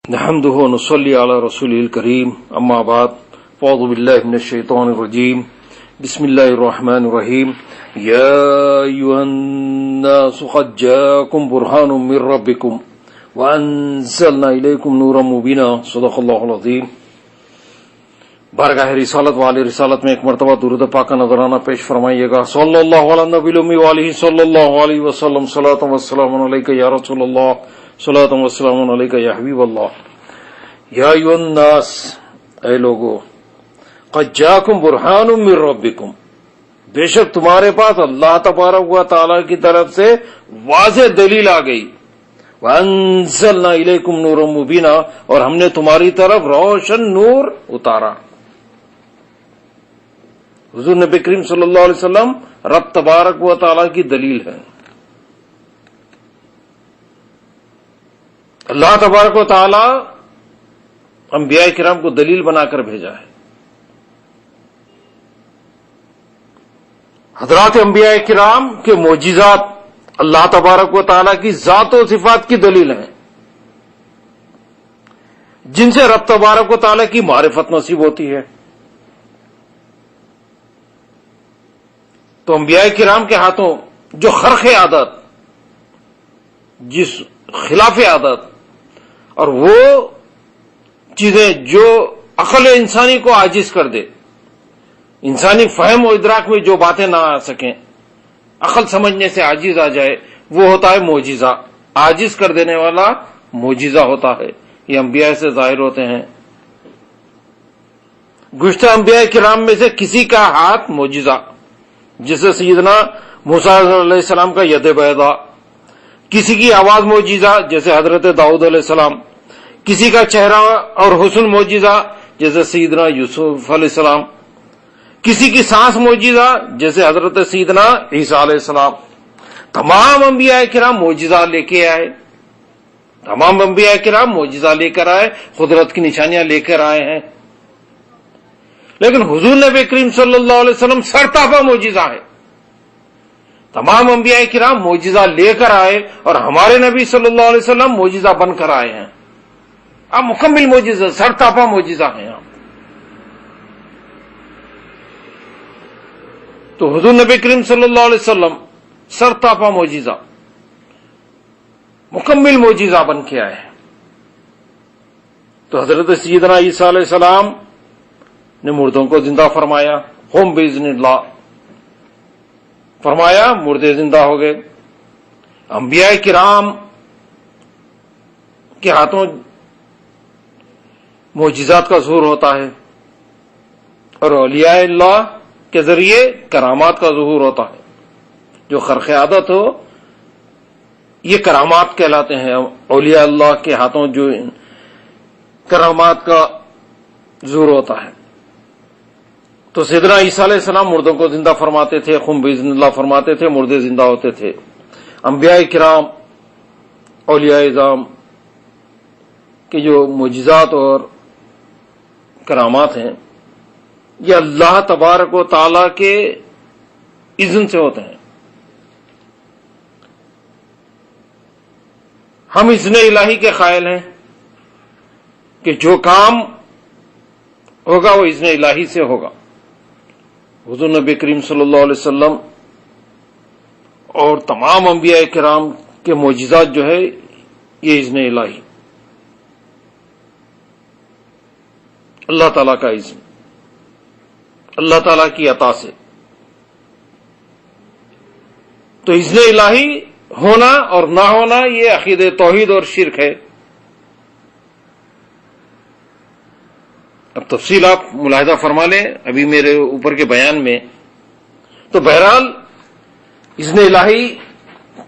نحمده ونصلي على رسوله الكريم اما بعد فاعوذ بالله من الشيطان الرجيم بسم الله الرحمن الرحيم يا ايها الناس قد جاءكم برهان من ربكم وانزلنا اليكم نورا مبينا صدق الله العظيم۔ بارگاہ رسالت والے رسالت میں ایک مرتبہ درود پاک نظرانہ پیش فرمائیے گا۔ صلی اللہ علی النبی الامی وآلہ صلی اللہ علیہ وسلم، صلاۃ و سلام علیک یا رسول اللہ، صلاۃ و سلام علیک یا حبیب اللہ۔ یا ایھا الناس، اے لوگو، قد جاءکم برہان من ربکم، بے شک تمہارے پاس اللہ تبارک و تعالی کی طرف سے واضح دلیل آ گئی۔ وانزلنا الیکم نورا مبینا، اور ہم نے تمہاری طرف روشن نور اتارا۔ حضور نبی کریم صلی اللہ علیہ وسلم رب تبارک و تعالی کی دلیل ہے۔ اللہ تبارک و تعالی انبیاء کرام کو دلیل بنا کر بھیجا ہے۔ حضرات انبیاء کرام کے معجزات اللہ تبارک و تعالی کی ذات و صفات کی دلیل ہیں، جن سے رب تبارک و تعالی کی معرفت نصیب ہوتی ہے۔ تو انبیاء کرام کے ہاتھوں جو خرق عادت، جس خلاف عادت، اور وہ چیزیں جو عقل انسانی کو عاجز کر دے، انسانی فہم و ادراک میں جو باتیں نہ آ سکیں، عقل سمجھنے سے عاجز آ جائے، وہ ہوتا ہے معجزہ۔ عاجز کر دینے والا معجزہ ہوتا ہے، یہ انبیاء سے ظاہر ہوتے ہیں۔ گزشتہ انبیاء کرام میں سے کسی کا ہاتھ معجزہ، جیسے سیدنا موسیٰ علیہ السلام کا ید بیضاء، کسی کی آواز معجزہ جیسے حضرت داؤد علیہ السلام، کسی کا چہرہ اور حسن معجزہ جیسے سیدنا یوسف علیہ السلام، کسی کی سانس معجزہ جیسے حضرت سیدنا عیسیٰ علیہ السلام۔ تمام انبیاء کرام معجزہ لے کے آئے، تمام انبیاء کرام معجزہ لے کر آئے، قدرت کی نشانیاں لے کر آئے ہیں۔ لیکن حضور نبی کریم صلی اللہ علیہ وسلم سرتاپا معجزہ ہے۔ تمام انبیاء کرام معجزہ لے کر آئے، اور ہمارے نبی صلی اللہ علیہ وسلم معجزہ بن کر آئے ہیں۔ آپ مکمل معجزہ، سرتاپا معجزہ ہیں آپ۔ تو حضور نبی کریم صلی اللہ علیہ وسلم سرتاپا معجزہ، مکمل معجزہ بن کے آئے ہیں۔ تو حضرت سیدنا عیسیٰ علیہ السلام نے مردوں کو زندہ فرمایا، قم باذن اللہ فرمایا، مردے زندہ ہو گئے۔ انبیاء کرام کے ہاتھوں معجزات کا ظہور ہوتا ہے، اور اولیاء اللہ کے ذریعے کرامات کا ظہور ہوتا ہے۔ جو خرق عادت ہو، یہ کرامات کہلاتے ہیں۔ اولیاء اللہ کے ہاتھوں جو کرامات کا ظہور ہوتا ہے۔ تو سیدنا عیسیٰ علیہ السلام مردوں کو زندہ فرماتے تھے، قم باذن اللہ فرماتے تھے، مردے زندہ ہوتے تھے۔ انبیاء کرام، اولیاء اعظام کے جو معجزات اور کرامات ہیں، یہ اللہ تبارک و تعالی کے اذن سے ہوتے ہیں۔ ہم اذن الہی کے قائل ہیں کہ جو کام ہوگا وہ اذن الہی سے ہوگا۔ حضور نبی کریم صلی اللہ علیہ وسلم اور تمام انبیاء کرام کے معجزات جو ہے، یہ اذن الہی، اللہ تعالیٰ کا اذن، اللہ تعالیٰ کی عطا سے۔ تو اذن الہی ہونا اور نہ ہونا یہ عقیدہ توحید اور شرک ہے۔ اب تفصیل آپ ملاحظہ فرما لیں ابھی میرے اوپر کے بیان میں۔ تو بہرحال اذن الہی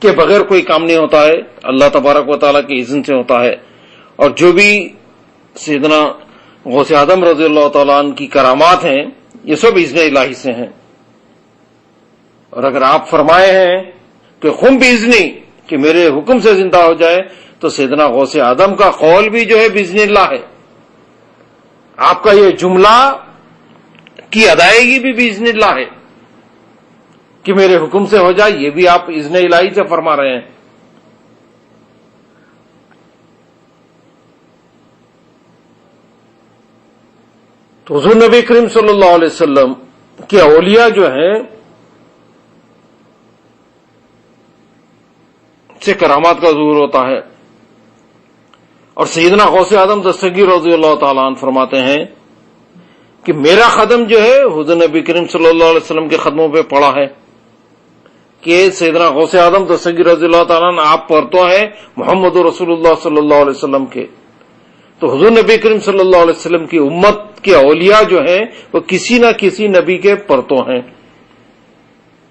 کے بغیر کوئی کام نہیں ہوتا ہے، اللہ تبارک و تعالیٰ کے اذن سے ہوتا ہے۔ اور جو بھی سیدنا غوث اعظم رضی اللہ تعالیٰ عنہ کی کرامات ہیں، یہ سب اذن الہی سے ہیں۔ اور اگر آپ فرمائے ہیں کہ قم باذنی، کہ میرے حکم سے زندہ ہو جائے، تو سیدنا غوث اعظم کا قول بھی جو ہے باذن اللہ ہے۔ آپ کا یہ جملہ کی ادائیگی بھی باذن اللہ ہے کہ میرے حکم سے ہو جائے، یہ بھی آپ اذن الہی سے فرما رہے ہیں۔ تو حضور نبی کریم صلی اللہ علیہ وسلم کے اولیاء جو ہیں سے کرامات کا ظہور ہوتا ہے. اور سیدنا غوث اعظم دستگیر رضی اللہ تعالیٰ عنہ فرماتے ہیں کہ میرا قدم جو ہے حضور نبی کریم صلی اللہ علیہ وسلم کے قدموں پہ پڑا ہے کہ سیدنا غوث اعظم دستگیر رضی اللہ تعالیٰ عنہ آپ پرتوں ہیں محمد رسول اللہ صلی اللہ علیہ وسلم کے. تو حضور نبی کریم صلی اللہ علیہ وسلم کی امت کے اولیاء جو ہیں وہ کسی نہ کسی نبی کے پرتوں ہیں.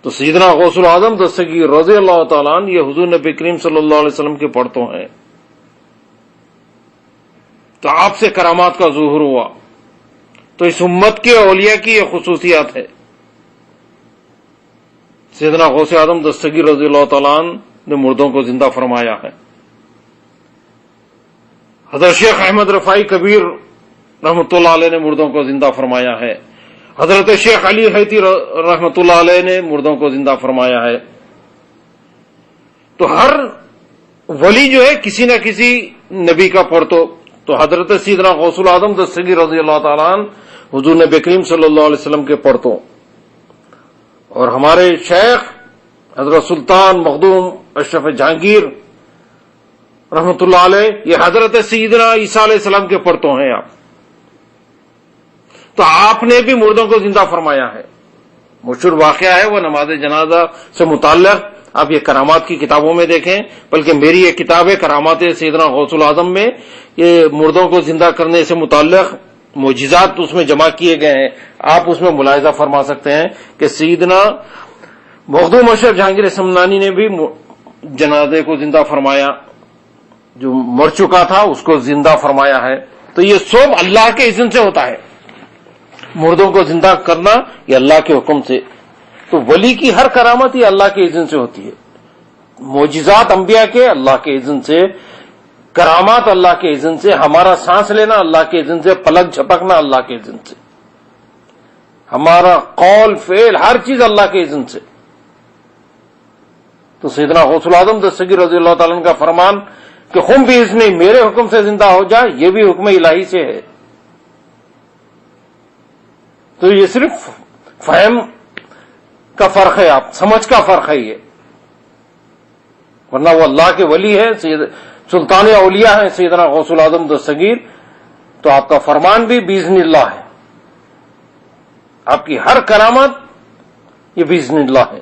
تو سیدنا غوث اعظم دستگیر رضی اللہ تعالیٰ عنہ یہ حضور نبی کریم صلی اللہ علیہ وسلم کے پرتوں ہیں. تو آپ سے کرامات کا ظہور ہوا. تو اس امت کے اولیاء کی یہ خصوصیات ہے. سیدنا غوث اعظم دستگیر رضی اللہ تعالیٰ عنہ نے مردوں کو زندہ فرمایا ہے. حضرت شیخ احمد رفاعی کبیر رحمۃ اللہ علیہ نے مردوں کو زندہ فرمایا ہے. حضرت شیخ علی حیتی رحمۃ اللہ علیہ نے مردوں کو زندہ فرمایا ہے. تو ہر ولی جو ہے کسی نہ کسی نبی کا پرتو. تو حضرت سیدنا غوث اعظم دستگیر رضی اللہ تعالیٰ عنہ حضور نبی کریم صلی اللہ علیہ وسلم کے پرتوں. اور ہمارے شیخ حضرت سلطان مخدوم اشرف جہانگیر رحمۃ اللہ علیہ یہ حضرت سیدنا عیسیٰ علیہ السلام کے پرتوں ہیں آپ. تو آپ نے بھی مردوں کو زندہ فرمایا ہے. مشہور واقعہ ہے وہ نماز جنازہ سے متعلق. آپ یہ کرامات کی کتابوں میں دیکھیں, بلکہ میری یہ کتاب ہے کرامات سیدنا غوث الاعظم میں یہ مردوں کو زندہ کرنے سے متعلق معجزات اس میں جمع کیے گئے ہیں. آپ اس میں ملاحظہ فرما سکتے ہیں کہ سیدنا مخدوم اشرف جہانگیر سمنانی نے بھی جنازے کو زندہ فرمایا, جو مر چکا تھا اس کو زندہ فرمایا ہے. تو یہ سب اللہ کے اذن سے ہوتا ہے. مردوں کو زندہ کرنا یہ اللہ کے حکم سے. تو ولی کی ہر کرامت یہ اللہ کے اذن سے ہوتی ہے. معجزات انبیاء کے اللہ کے اذن سے, کرامات اللہ کے اذن سے, ہمارا سانس لینا اللہ کے اذن سے, پلک جھپکنا اللہ کے اذن سے, ہمارا قول فعل ہر چیز اللہ کے اذن سے. تو سیدنا غوث الاعظم دستگیر رضی اللہ تعالیٰ عنہ کا فرمان کہ خم بھی اس نے میرے حکم سے زندہ ہو جائے, یہ بھی حکم الہی سے ہے. تو یہ صرف فہم کا فرق ہے, آپ سمجھ کا فرق ہے یہ, ورنہ وہ اللہ کے ولی ہے, سلطان اولیاء ہیں سیدنا غوث الاعظم دستگیر. تو آپ کا فرمان بھی باذن اللہ ہے, آپ کی ہر کرامت یہ باذن اللہ ہے.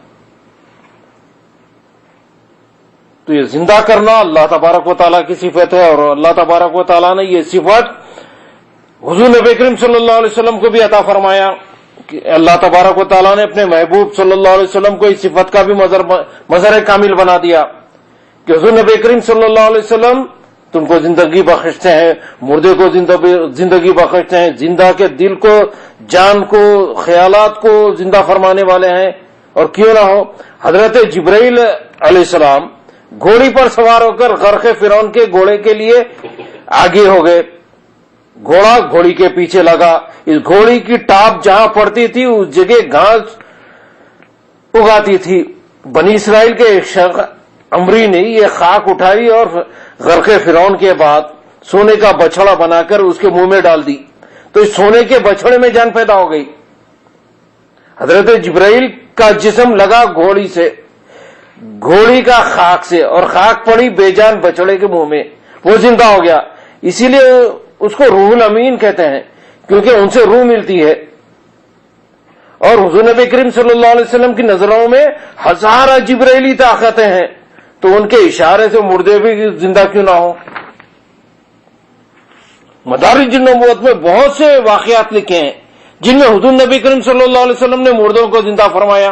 تو یہ زندہ کرنا اللہ تبارک و تعالیٰ کی صفت ہے, اور اللہ تبارک و تعالیٰ نے یہ صفت حضور نبی کریم صلی اللہ علیہ وسلم کو بھی عطا فرمایا کہ اللہ تبارک و تعالیٰ نے اپنے محبوب صلی اللہ علیہ وسلم کو اس صفت کا بھی مظہر کامل بنا دیا کہ حضور نبی کریم صلی اللہ علیہ وسلم تم کو زندگی بخشتے ہیں, مردے کو زندگی بخشتے ہیں, زندہ کے دل کو, جان کو, خیالات کو زندہ فرمانے والے ہیں. اور کیوں نہ ہو, حضرت جبرائیل علیہ السلام گھوڑی پر سوار ہو کر غرق فرعون کے گھوڑے کے لیے آگے ہو گئے. گھوڑا گھوڑی کے پیچھے لگا. اس گھوڑی کی ٹاپ جہاں پڑتی تھی اس جگہ گھاس اگاتی تھی. بنی اسرائیل کے ایک شخص عمری نے یہ خاک اٹھائی اور غرق فرعون کے بعد سونے کا بچھڑا بنا کر اس کے منہ میں ڈال دی. تو اس سونے کے بچھڑے میں جان پیدا ہو گئی. حضرت جبرائیل کا جسم لگا گھوڑی سے, گھوڑی کا خاک سے, اور خاک پڑی بے جان بچڑے کے منہ میں, وہ زندہ ہو گیا. اسی لیے اس کو روح الامین کہتے ہیں, کیونکہ ان سے روح ملتی ہے. اور حضور نبی کریم صلی اللہ علیہ وسلم کی نظروں میں ہزارہ جبرائیلی طاقتیں ہیں, تو ان کے اشارے سے مردے بھی زندہ کیوں نہ ہو. مدارج النبوت میں بہت سے واقعات لکھے ہیں جن میں حضور نبی کریم صلی اللہ علیہ وسلم نے مردوں کو زندہ فرمایا.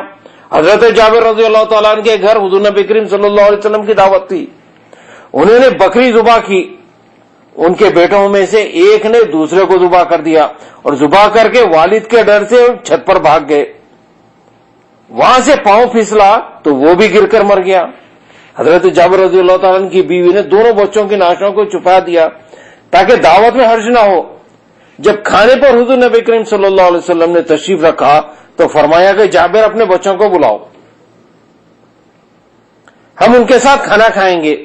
حضرت جابر رضی اللہ تعالیٰ عنہ کے گھر حضور نبی کریم صلی اللہ علیہ وسلم کی دعوت تھی. انہوں نے بکری ذبح کی. ان کے بیٹوں میں سے ایک نے دوسرے کو ذبح کر دیا, اور ذبح کر کے والد کے ڈر سے چھت پر بھاگ گئے. وہاں سے پاؤں پھسلا تو وہ بھی گر کر مر گیا. حضرت جابر رضی اللہ تعالیٰ عنہ کی بیوی نے دونوں بچوں کی ناشوں کو چھپا دیا تاکہ دعوت میں حرج نہ ہو. جب کھانے پر حضور نبی کریم صلی اللہ علیہ وسلم نے تشریف رکھا تو فرمایا کہ جابر اپنے بچوں کو بلاؤ, ہم ان کے ساتھ کھانا کھائیں گے.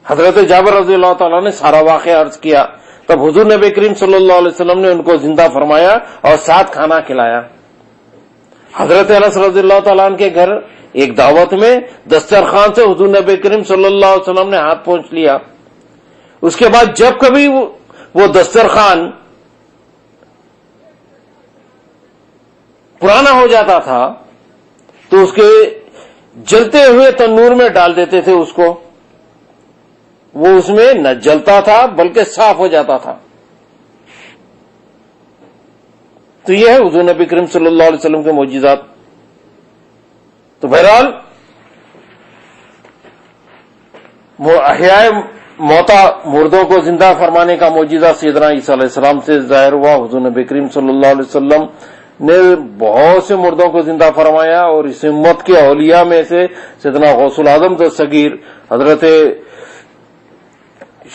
حضرت جابر رضی اللہ تعالیٰ نے سارا واقعہ عرض کیا تب حضور نبی کریم صلی اللہ علیہ وسلم نے ان کو زندہ فرمایا اور ساتھ کھانا کھلایا. حضرت انس رضی اللہ تعالیٰ عنہ کے گھر ایک دعوت میں دسترخوان سے حضور نبی کریم صلی اللہ علیہ وسلم نے ہاتھ پہنچ لیا. اس کے بعد جب کبھی وہ دسترخوان پرانا ہو جاتا تھا تو اس کے جلتے ہوئے تنور میں ڈال دیتے تھے اس کو. وہ اس میں نہ جلتا تھا بلکہ صاف ہو جاتا تھا. تو یہ ہے حضور نبی کریم صلی اللہ علیہ وسلم کے معجزات. تو بہرحال احیاء موتا مردوں کو زندہ فرمانے کا معجزہ سیدنا عیسیٰ علیہ السلام سے ظاہر ہوا. حضور نبی کریم صلی اللہ علیہ وسلم نے بہت سے مردوں کو زندہ فرمایا اور اس امت کے اولیاء میں سے سیدنا غوث العظم الصغیر حضرت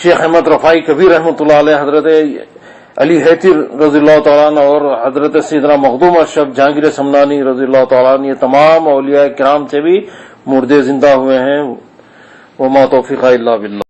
شیخ احمد رفاعی کبیر رحمۃ اللہ علیہ، حضرت علی حیدر رضی اللہ تعالیٰ عنہ اور حضرت سیدنا مخدوم اشرف جہانگیر سمنانی رضی اللہ تعالیٰ عنہ، یہ تمام اولیاء کرام سے بھی مردے زندہ ہوئے ہیں. وما توفیق الا باللہ.